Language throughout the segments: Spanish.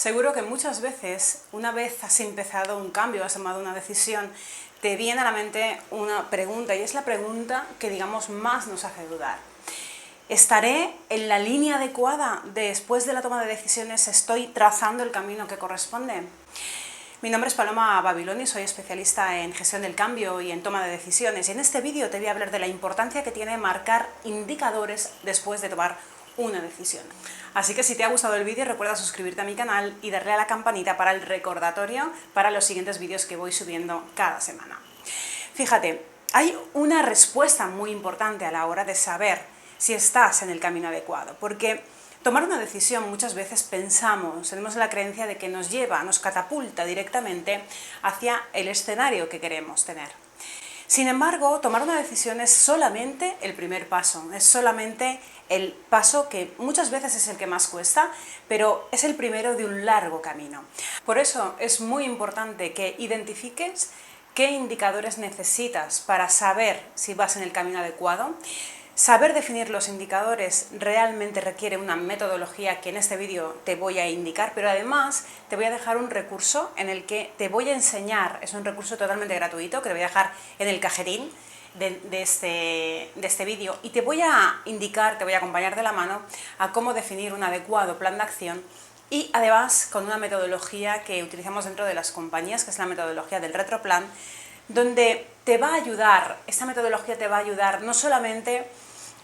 Seguro que muchas veces, una vez has empezado un cambio, has tomado una decisión, te viene a la mente una pregunta, y es la pregunta que, digamos, más nos hace dudar. ¿Estaré en la línea adecuada? Después de la toma de decisiones, ¿estoy trazando el camino que corresponde? Mi nombre es Paloma Babiloni, soy especialista en gestión del cambio y en toma de decisiones, y en este vídeo te voy a hablar de la importancia que tiene marcar indicadores después de tomar una decisión. Así que si te ha gustado el vídeo, recuerda suscribirte a mi canal y darle a la campanita para el recordatorio para los siguientes vídeos que voy subiendo cada semana. Fíjate, hay una respuesta muy importante a la hora de saber si estás en el camino adecuado, porque tomar una decisión muchas veces tenemos la creencia de que nos catapulta directamente hacia el escenario que queremos tener. Sin embargo, tomar una decisión es solamente el primer paso, es solamente el paso que muchas veces es el que más cuesta, pero es el primero de un largo camino. Por eso es muy importante que identifiques qué indicadores necesitas para saber si vas en el camino adecuado. Saber definir los indicadores realmente requiere una metodología que en este vídeo te voy a indicar, pero además te voy a dejar un recurso en el que te voy a enseñar, es un recurso totalmente gratuito que te voy a dejar en el cajetín de este vídeo, y te voy a indicar, te voy a acompañar de la mano a cómo definir un adecuado plan de acción, y además con una metodología que utilizamos dentro de las compañías, que es la metodología del retroplan, donde te va a ayudar, esta metodología te va a ayudar no solamente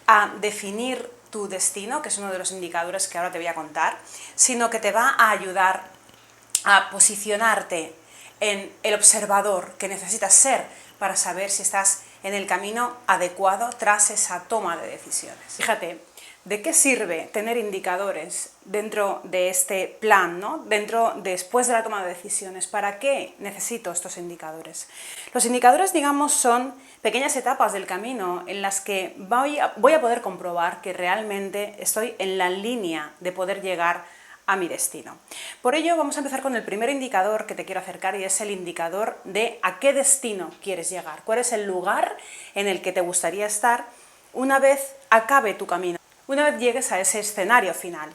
a definir tu destino, que es uno de los indicadores que ahora te voy a contar, sino que te va a ayudar a posicionarte en el observador que necesitas ser para saber si estás en el camino adecuado tras esa toma de decisiones. Fíjate, ¿de qué sirve tener indicadores dentro de este plan, ¿no? Después de la toma de decisiones? ¿Para qué necesito estos indicadores? Los indicadores, digamos, son pequeñas etapas del camino en las que voy a poder comprobar que realmente estoy en la línea de poder llegar a mi destino. Por ello, vamos a empezar con el primer indicador que te quiero acercar, y es el indicador de a qué destino quieres llegar. ¿Cuál es el lugar en el que te gustaría estar una vez acabe tu camino? Una vez llegues a ese escenario final.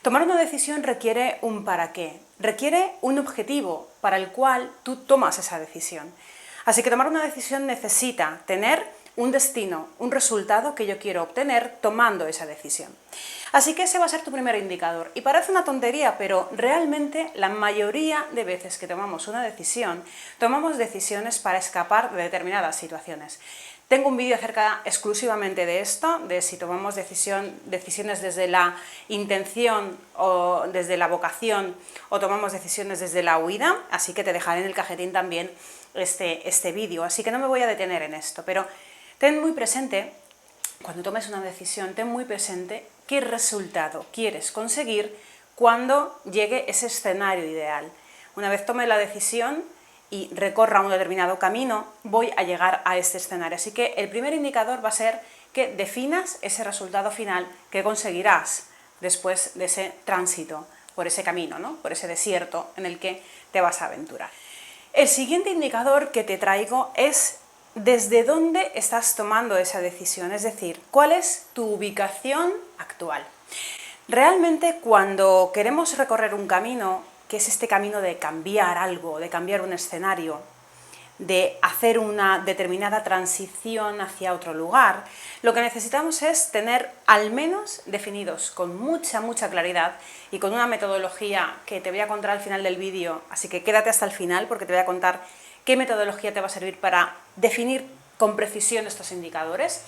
Tomar una decisión requiere un para qué, requiere un objetivo para el cual tú tomas esa decisión. Así que tomar una decisión necesita tener un destino, un resultado que yo quiero obtener tomando esa decisión. Así que ese va a ser tu primer indicador. Y parece una tontería, pero realmente la mayoría de veces que tomamos una decisión, tomamos decisiones para escapar de determinadas situaciones. Tengo un vídeo acerca exclusivamente de esto, de si tomamos decisiones desde la intención o desde la vocación, o tomamos decisiones desde la huida, así que te dejaré en el cajetín también este vídeo, así que no me voy a detener en esto, pero ten muy presente, cuando tomes una decisión, ten muy presente qué resultado quieres conseguir cuando llegue ese escenario ideal. Una vez tome la decisión y recorra un determinado camino, voy a llegar a este escenario. Así que el primer indicador va a ser que definas ese resultado final que conseguirás después de ese tránsito por ese camino, ¿no? Por ese desierto en el que te vas a aventurar. El siguiente indicador que te traigo es desde dónde estás tomando esa decisión, es decir, cuál es tu ubicación actual. Realmente, cuando queremos recorrer un camino, que es este camino de cambiar algo, de cambiar un escenario, de hacer una determinada transición hacia otro lugar, lo que necesitamos es tener al menos definidos con mucha claridad, y con una metodología que te voy a contar al final del vídeo, así que quédate hasta el final porque te voy a contar qué metodología te va a servir para definir con precisión estos indicadores,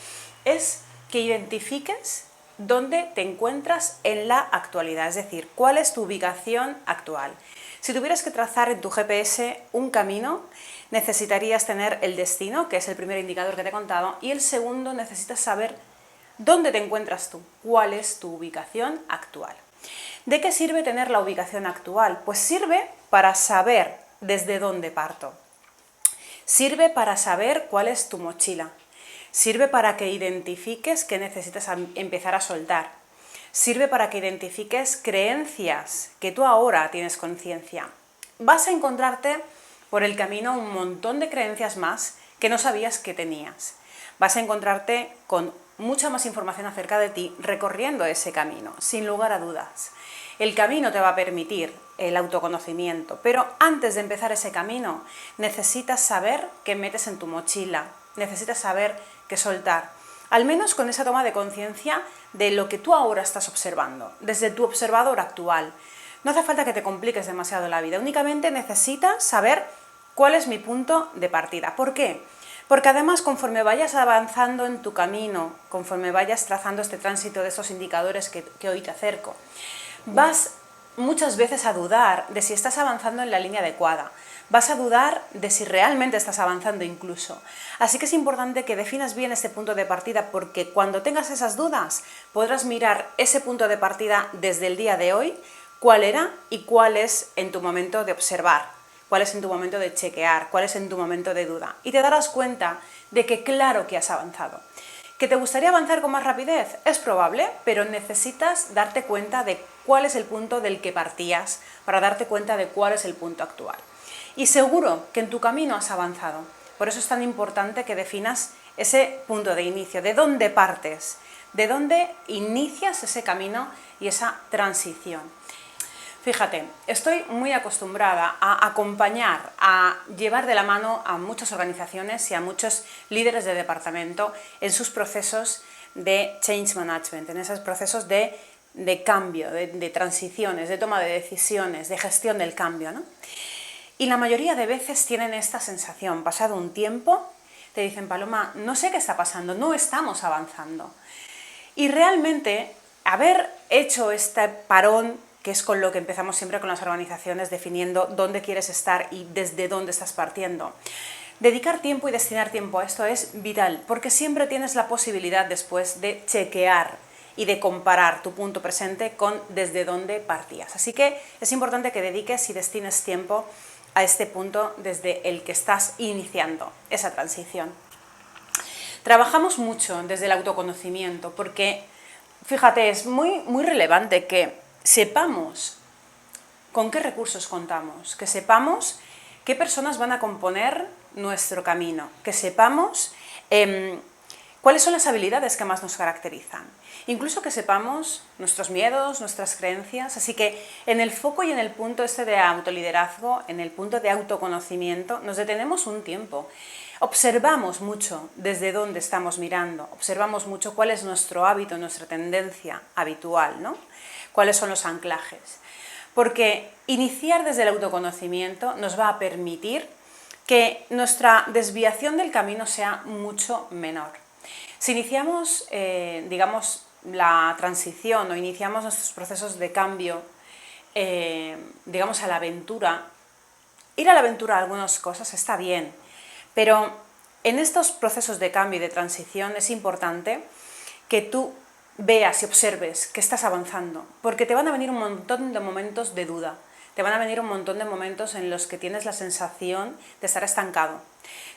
es que identifiques dónde te encuentras en la actualidad, es decir, cuál es tu ubicación actual. Si tuvieras que trazar en tu GPS un camino, necesitarías tener el destino, que es el primer indicador que te he contado, y el segundo, necesitas saber dónde te encuentras tú, cuál es tu ubicación actual. ¿De qué sirve tener la ubicación actual? Pues sirve para saber desde dónde parto. Sirve para saber cuál es tu mochila. Sirve para que identifiques qué necesitas empezar a soltar. Sirve para que identifiques creencias que tú ahora tienes conciencia. Vas a encontrarte por el camino un montón de creencias más que no sabías que tenías. Vas a encontrarte con mucha más información acerca de ti recorriendo ese camino, sin lugar a dudas. El camino te va a permitir el autoconocimiento, pero antes de empezar ese camino necesitas saber qué metes en tu mochila, necesitas saber qué soltar, al menos con esa toma de conciencia de lo que tú ahora estás observando, desde tu observador actual. No hace falta que te compliques demasiado la vida, únicamente necesitas saber cuál es mi punto de partida. ¿Por qué? Porque además, conforme vayas avanzando en tu camino, conforme vayas trazando este tránsito de estos indicadores que hoy te acerco, vas muchas veces a dudar de si estás avanzando en la línea adecuada, vas a dudar de si realmente estás avanzando incluso. Así que es importante que definas bien este punto de partida, porque cuando tengas esas dudas podrás mirar ese punto de partida desde el día de hoy, cuál era y cuál es en tu momento de observar, cuál es en tu momento de chequear, cuál es en tu momento de duda. Y te darás cuenta de que claro que has avanzado. ¿Que te gustaría avanzar con más rapidez? Es probable, pero necesitas darte cuenta de cuál es el punto del que partías para darte cuenta de cuál es el punto actual. Y seguro que en tu camino has avanzado. Por eso es tan importante que definas ese punto de inicio, de dónde partes, de dónde inicias ese camino y esa transición. Fíjate, estoy muy acostumbrada a acompañar, a llevar de la mano a muchas organizaciones y a muchos líderes de departamento en sus procesos de change management, en esos procesos de cambio, de transiciones, de toma de decisiones, de gestión del cambio, ¿no? Y la mayoría de veces tienen esta sensación, pasado un tiempo, te dicen: Paloma, no sé qué está pasando, no estamos avanzando. Y realmente, haber hecho este parón, que es con lo que empezamos siempre con las organizaciones, definiendo dónde quieres estar y desde dónde estás partiendo. Dedicar tiempo y destinar tiempo a esto es vital, porque siempre tienes la posibilidad después de chequear y de comparar tu punto presente con desde dónde partías. Así que es importante que dediques y destines tiempo a este punto desde el que estás iniciando esa transición. Trabajamos mucho desde el autoconocimiento porque, fíjate, es muy relevante que sepamos con qué recursos contamos, que sepamos qué personas van a componer nuestro camino, que sepamos cuáles son las habilidades que más nos caracterizan, incluso que sepamos nuestros miedos, nuestras creencias. Así que en el foco y en el punto este de autoliderazgo, en el punto de autoconocimiento, nos detenemos un tiempo. Observamos mucho desde dónde estamos mirando, observamos mucho cuál es nuestro hábito, nuestra tendencia habitual, ¿no? Cuáles son los anclajes. Porque iniciar desde el autoconocimiento nos va a permitir que nuestra desviación del camino sea mucho menor. Si iniciamos, digamos, la transición o iniciamos nuestros procesos de cambio, digamos, a la aventura, ir a la aventura a algunas cosas está bien, pero en estos procesos de cambio y de transición es importante que tú veas y observes que estás avanzando, porque te van a venir un montón de momentos de duda, te van a venir un montón de momentos en los que tienes la sensación de estar estancado,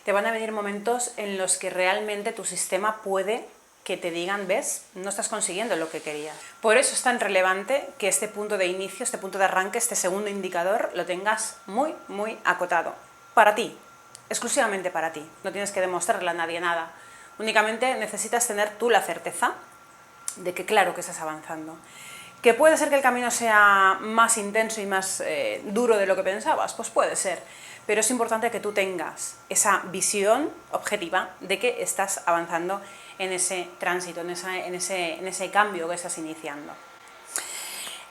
te van a venir momentos en los que realmente tu sistema puede que te digan: ves, no estás consiguiendo lo que querías. Por eso es tan relevante que este punto de inicio, este punto de arranque, este segundo indicador, lo tengas muy acotado, para ti, exclusivamente para ti. No tienes que demostrarle a nadie nada, únicamente necesitas tener tú la certeza de que claro que estás avanzando. ¿Que puede ser que el camino sea más intenso y más duro de lo que pensabas? Pues puede ser, pero es importante que tú tengas esa visión objetiva de que estás avanzando en ese tránsito, en ese cambio que estás iniciando.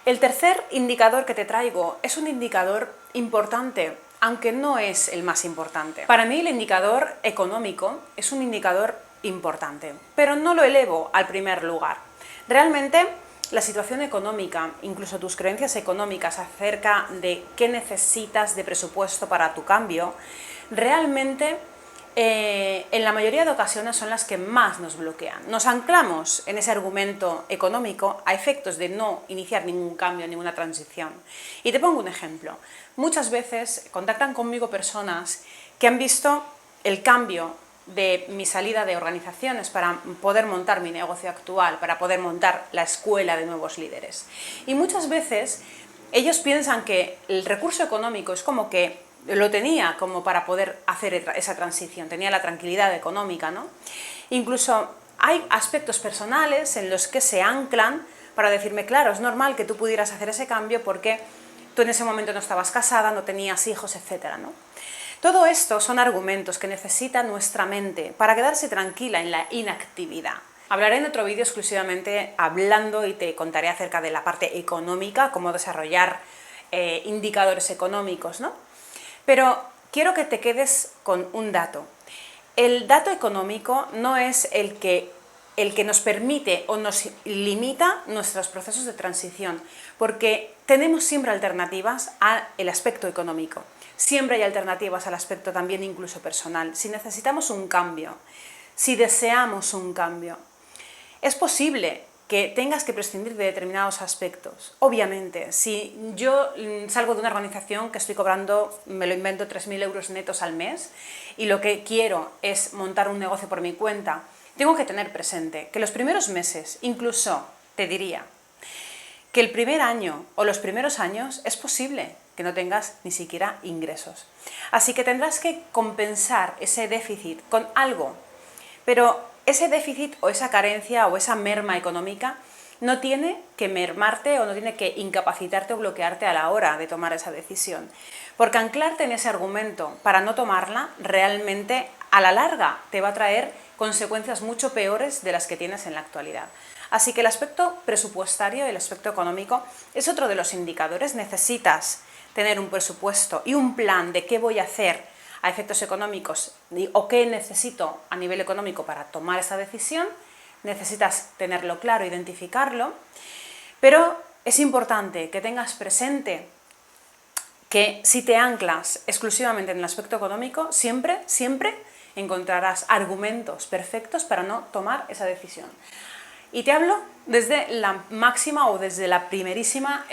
El tercer indicador que te traigo es un indicador importante, aunque no es el más importante. Para mí el indicador económico es un indicador importante, pero no lo elevo al primer lugar. Realmente la situación económica, incluso tus creencias económicas acerca de qué necesitas de presupuesto para tu cambio, realmente en la mayoría de ocasiones son las que más nos bloquean. Nos anclamos en ese argumento económico a efectos de no iniciar ningún cambio, ninguna transición. Y te pongo un ejemplo. Muchas veces contactan conmigo personas que han visto el cambio de mi salida de organizaciones para poder montar mi negocio actual, para poder montar la escuela de nuevos líderes. Y muchas veces ellos piensan que el recurso económico es como que lo tenía como para poder hacer esa transición, tenía la tranquilidad económica, ¿no? Incluso hay aspectos personales en los que se anclan para decirme, claro, es normal que tú pudieras hacer ese cambio porque tú en ese momento no estabas casada, no tenías hijos, etcétera, ¿no? Todo esto son argumentos que necesita nuestra mente para quedarse tranquila en la inactividad. Hablaré en otro vídeo exclusivamente hablando y te contaré acerca de la parte económica, cómo desarrollar indicadores económicos, ¿no? Pero quiero que te quedes con un dato. El dato económico no es el que nos permite o nos limita nuestros procesos de transición, porque tenemos siempre alternativas al aspecto económico. Siempre hay alternativas al aspecto también incluso personal. Si necesitamos un cambio, si deseamos un cambio, es posible que tengas que prescindir de determinados aspectos. Obviamente, si yo salgo de una organización que estoy cobrando, me lo invento, 3.000 euros netos al mes y lo que quiero es montar un negocio por mi cuenta, tengo que tener presente que los primeros meses, incluso te diría, que el primer año o los primeros años es posible que no tengas ni siquiera ingresos. Así que tendrás que compensar ese déficit con algo, pero ese déficit o esa carencia o esa merma económica no tiene que mermarte o no tiene que incapacitarte o bloquearte a la hora de tomar esa decisión. Porque anclarte en ese argumento para no tomarla realmente a la larga te va a traer consecuencias mucho peores de las que tienes en la actualidad. Así que el aspecto presupuestario y el aspecto económico es otro de los indicadores. Necesitas tener un presupuesto y un plan de qué voy a hacer a efectos económicos o qué necesito a nivel económico para tomar esa decisión. Necesitas tenerlo claro, identificarlo, pero es importante que tengas presente que si te anclas exclusivamente en el aspecto económico, siempre encontrarás argumentos perfectos para no tomar esa decisión. Y te hablo desde la máxima o desde la primerísima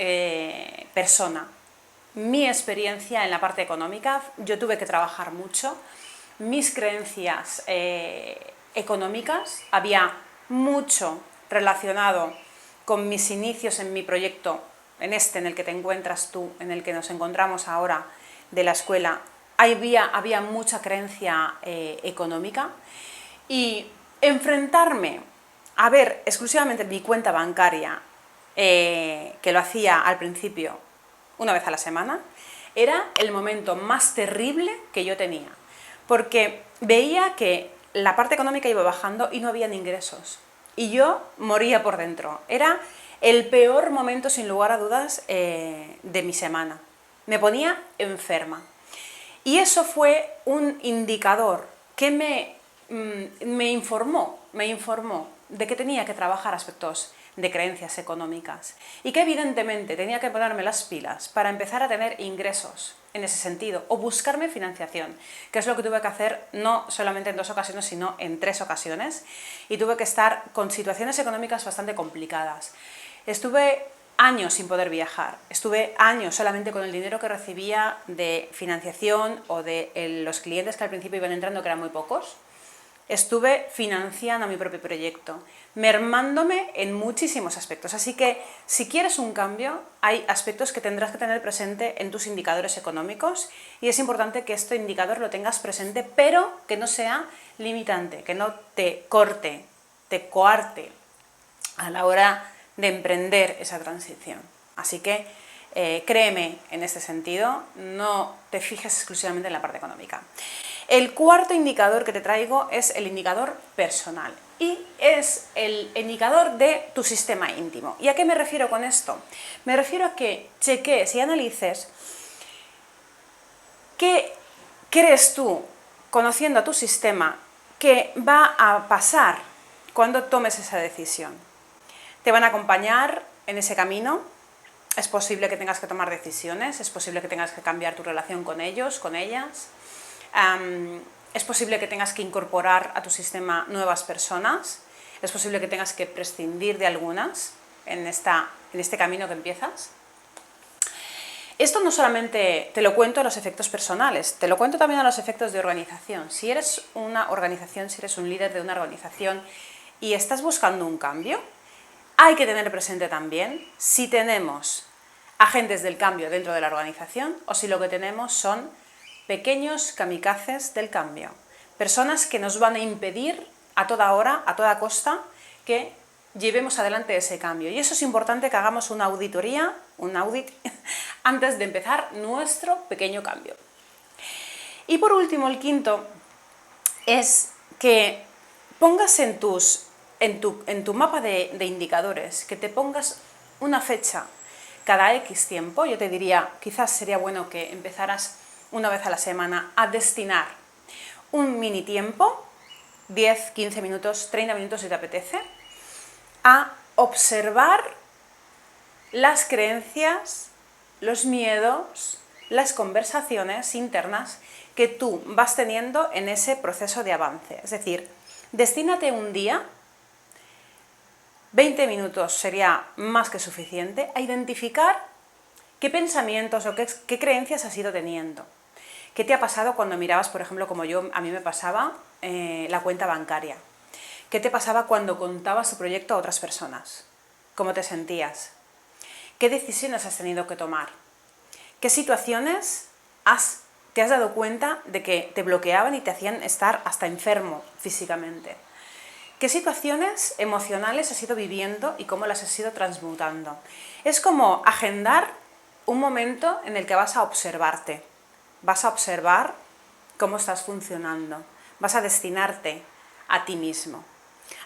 persona. Mi experiencia en la parte económica, yo tuve que trabajar mucho, mis creencias económicas, había mucho relacionado con mis inicios en mi proyecto, en el que te encuentras tú, en el que nos encontramos ahora de la escuela, había mucha creencia económica y enfrentarme a ver exclusivamente mi cuenta bancaria, que lo hacía al principio una vez a la semana, era el momento más terrible que yo tenía, porque veía que la parte económica iba bajando y no habían ingresos, y yo moría por dentro. Era el peor momento, sin lugar a dudas, de mi semana. Me ponía enferma. Y eso fue un indicador que me informó de que tenía que trabajar aspectos de creencias económicas y que evidentemente tenía que ponerme las pilas para empezar a tener ingresos en ese sentido o buscarme financiación, que es lo que tuve que hacer no solamente en 2 ocasiones, sino en 3 ocasiones, y tuve que estar con situaciones económicas bastante complicadas. Estuve años sin poder viajar, estuve años solamente con el dinero que recibía de financiación o de los clientes que al principio iban entrando, que eran muy pocos. Estuve financiando mi propio proyecto, mermándome en muchísimos aspectos. Así que si quieres un cambio, hay aspectos que tendrás que tener presente en tus indicadores económicos y es importante que este indicador lo tengas presente, pero que no sea limitante, que no te corte, te coarte a la hora de emprender esa transición. Así que créeme en este sentido, no te fijes exclusivamente en la parte económica. El cuarto indicador que te traigo es el indicador personal y es el indicador de tu sistema íntimo. ¿Y a qué me refiero con esto? Me refiero a que cheques y analices qué crees tú, conociendo a tu sistema, que va a pasar cuando tomes esa decisión. Te van a acompañar en ese camino. Es posible que tengas que tomar decisiones, es posible que tengas que cambiar tu relación con ellos, con ellas. Es posible que tengas que incorporar a tu sistema nuevas personas, es posible que tengas que prescindir de algunas en este camino que empiezas. Esto no solamente te lo cuento a los efectos personales, te lo cuento también a los efectos de organización. Si eres una organización, si eres un líder de una organización y estás buscando un cambio, hay que tener presente también si tenemos agentes del cambio dentro de la organización o si lo que tenemos son pequeños kamikazes del cambio, personas que nos van a impedir a toda hora, a toda costa, que llevemos adelante ese cambio. Y eso es importante, que hagamos una auditoría, un audit, antes de empezar nuestro pequeño cambio. Y por último, el quinto es que pongas en tu mapa de indicadores, que te pongas una fecha cada X tiempo. Yo te diría, quizás sería bueno que empezaras una vez a la semana a destinar un mini tiempo, 10, 15 minutos, 30 minutos si te apetece, a observar las creencias, los miedos, las conversaciones internas que tú vas teniendo en ese proceso de avance. Es decir, destínate un día, 20 minutos sería más que suficiente, a identificar qué pensamientos o qué creencias has ido teniendo. ¿Qué te ha pasado cuando mirabas, por ejemplo, como a mí me pasaba, la cuenta bancaria? ¿Qué te pasaba cuando contabas tu proyecto a otras personas? ¿Cómo te sentías? ¿Qué decisiones has tenido que tomar? ¿Qué situaciones te has dado cuenta de que te bloqueaban y te hacían estar hasta enfermo físicamente? ¿Qué situaciones emocionales has ido viviendo y cómo las has ido transmutando? Es como agendar un momento en el que vas a observarte. Vas a observar cómo estás funcionando. Vas a destinarte a ti mismo.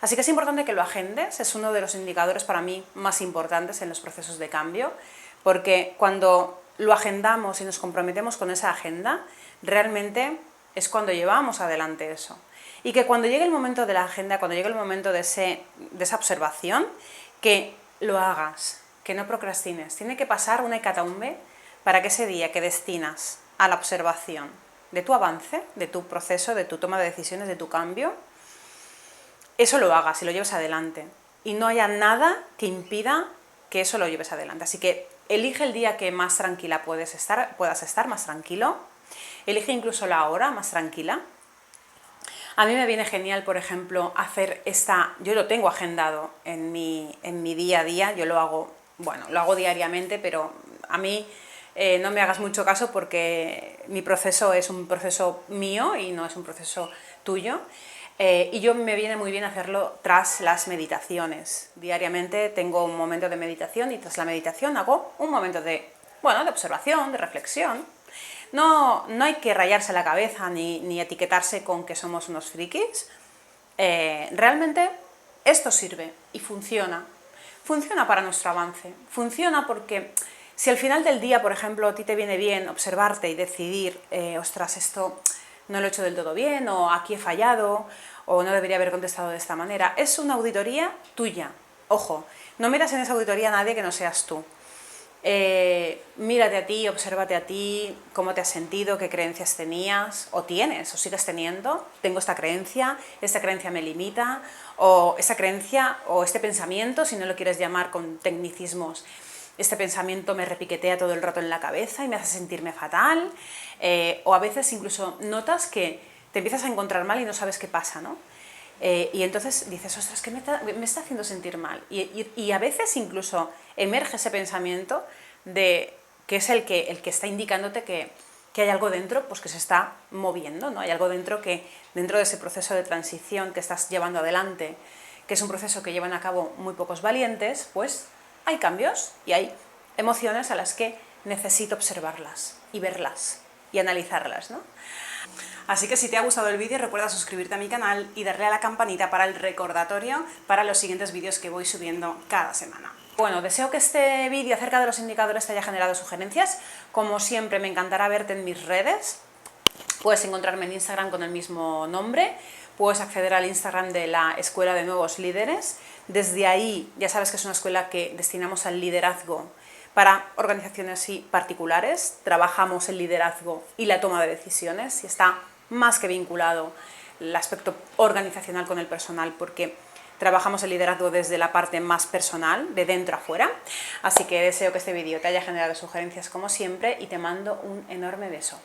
Así que es importante que lo agendes, es uno de los indicadores para mí más importantes en los procesos de cambio, porque cuando lo agendamos y nos comprometemos con esa agenda, realmente es cuando llevamos adelante eso. Y que cuando llegue el momento de la agenda, cuando llegue el momento de esa observación, que lo hagas, que no procrastines. Tiene que pasar una hecatombe para que ese día que destinas a la observación de tu avance, de tu proceso, de tu toma de decisiones, de tu cambio, eso lo hagas y lo lleves adelante. Y no haya nada que impida que eso lo lleves adelante. Así que elige el día que más tranquila puedas estar más tranquilo. Elige incluso la hora más tranquila. A mí me viene genial, por ejemplo, yo lo tengo agendado en mi día a día, yo lo hago diariamente, pero a mí no me hagas mucho caso porque mi proceso es un proceso mío y no es un proceso tuyo. Y yo me viene muy bien hacerlo tras las meditaciones. Diariamente tengo un momento de meditación y tras la meditación hago un momento de observación, de reflexión. No hay que rayarse la cabeza ni etiquetarse con que somos unos frikis. Realmente esto sirve y funciona. Funciona para nuestro avance. Funciona porque si al final del día, por ejemplo, a ti te viene bien observarte y decidir, ostras, esto no lo he hecho del todo bien, o aquí he fallado, o no debería haber contestado de esta manera, es una auditoría tuya. Ojo, no miras en esa auditoría a nadie que no seas tú. Mírate a ti, obsérvate a ti, cómo te has sentido, qué creencias tenías, o tienes, o sigues teniendo. Tengo esta creencia me limita, o esta creencia, o este pensamiento, si no lo quieres llamar con tecnicismos, este pensamiento me repiquetea todo el rato en la cabeza y me hace sentirme fatal, o a veces incluso notas que te empiezas a encontrar mal y no sabes qué pasa, ¿no? Y entonces dices, ostras, ¿qué me está haciendo sentir mal? Y a veces incluso emerge ese pensamiento que es el que está indicándote que hay algo dentro pues, que se está moviendo, ¿no? Hay algo dentro dentro de ese proceso de transición que estás llevando adelante, que es un proceso que llevan a cabo muy pocos valientes, pues hay cambios y hay emociones a las que necesito observarlas y verlas y analizarlas, ¿no? Así que si te ha gustado el vídeo, recuerda suscribirte a mi canal y darle a la campanita para el recordatorio para los siguientes vídeos que voy subiendo cada semana. Bueno, deseo que este vídeo acerca de los indicadores te haya generado sugerencias. Como siempre, me encantará verte en mis redes. Puedes encontrarme en Instagram con el mismo nombre. Puedes acceder al Instagram de la Escuela de Nuevos Líderes. Desde ahí, ya sabes que es una escuela que destinamos al liderazgo para organizaciones y particulares. Trabajamos el liderazgo y la toma de decisiones y está más que vinculado el aspecto organizacional con el personal, porque trabajamos el liderazgo desde la parte más personal, de dentro a fuera. Así que deseo que este vídeo te haya generado sugerencias como siempre y te mando un enorme beso.